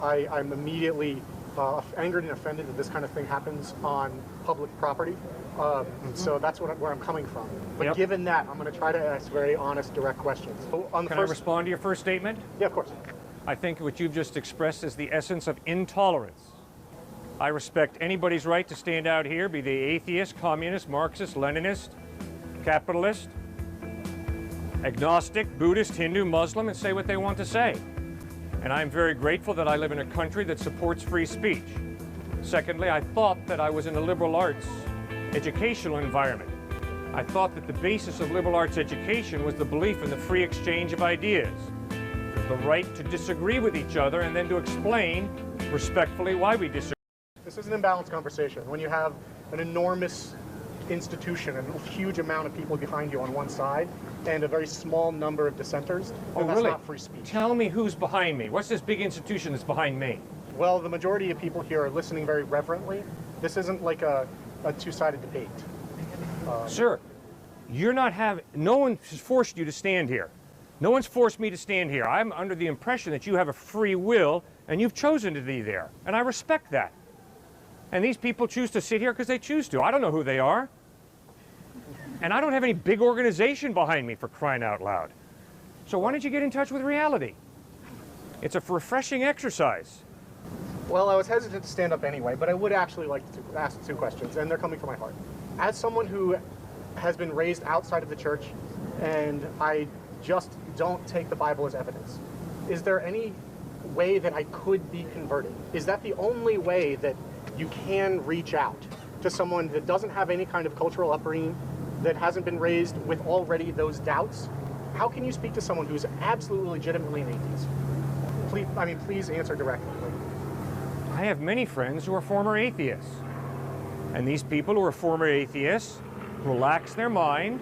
I'm immediately angered and offended that this kind of thing happens on public property. So that's where I'm coming from. But given that, I'm going to try to ask very honest, direct questions. So Can I respond to your first statement? Yeah, of course. I think what you've just expressed is the essence of intolerance. I respect anybody's right to stand out here, be they atheist, communist, Marxist, Leninist, capitalist, agnostic, Buddhist, Hindu, Muslim, and say what they want to say. And I'm very grateful that I live in a country that supports free speech. Secondly, I thought that I was in a liberal arts educational environment. I thought that the basis of liberal arts education was the belief in the free exchange of ideas, the right to disagree with each other and then to explain respectfully why we disagree. This is an imbalanced conversation. When you have an enormous institution and a huge amount of people behind you on one side and a very small number of dissenters, then that's not free speech. Tell me who's behind me. What's this big institution that's behind me? Well, the majority of people here are listening very reverently. This isn't like a two-sided debate. Sir, you're not having, no one has forced you to stand here. No one's forced me to stand here. I'm under the impression that you have a free will and you've chosen to be there. And I respect that. And these people choose to sit here because they choose to. I don't know who they are. And I don't have any big organization behind me, for crying out loud. So why don't you get in touch with reality? It's a refreshing exercise. Well, I was hesitant to stand up anyway, but I would actually like to ask two questions, and they're coming from my heart. As someone who has been raised outside of the church, and I just don't take the Bible as evidence, is there any way that I could be converted? Is that the only way that you can reach out to someone that doesn't have any kind of cultural upbringing, that hasn't been raised with already those doubts? How can you speak to someone who's absolutely legitimately an atheist? Please answer directly. I have many friends who are former atheists. And these people who are former atheists relax their mind.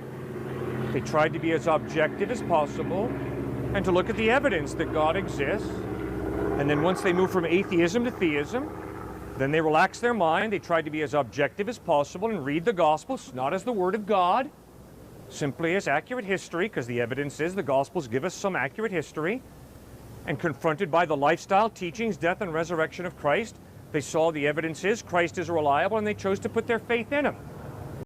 They tried to be as objective as possible and to look at the evidence that God exists. And then once they move from atheism to theism, then they relax their mind. They tried to be as objective as possible and read the Gospels, not as the Word of God, simply as accurate history, because the evidence is the Gospels give us some accurate history. And confronted by the lifestyle, teachings, death, and resurrection of Christ, they saw the evidence is Christ is reliable, and they chose to put their faith in Him.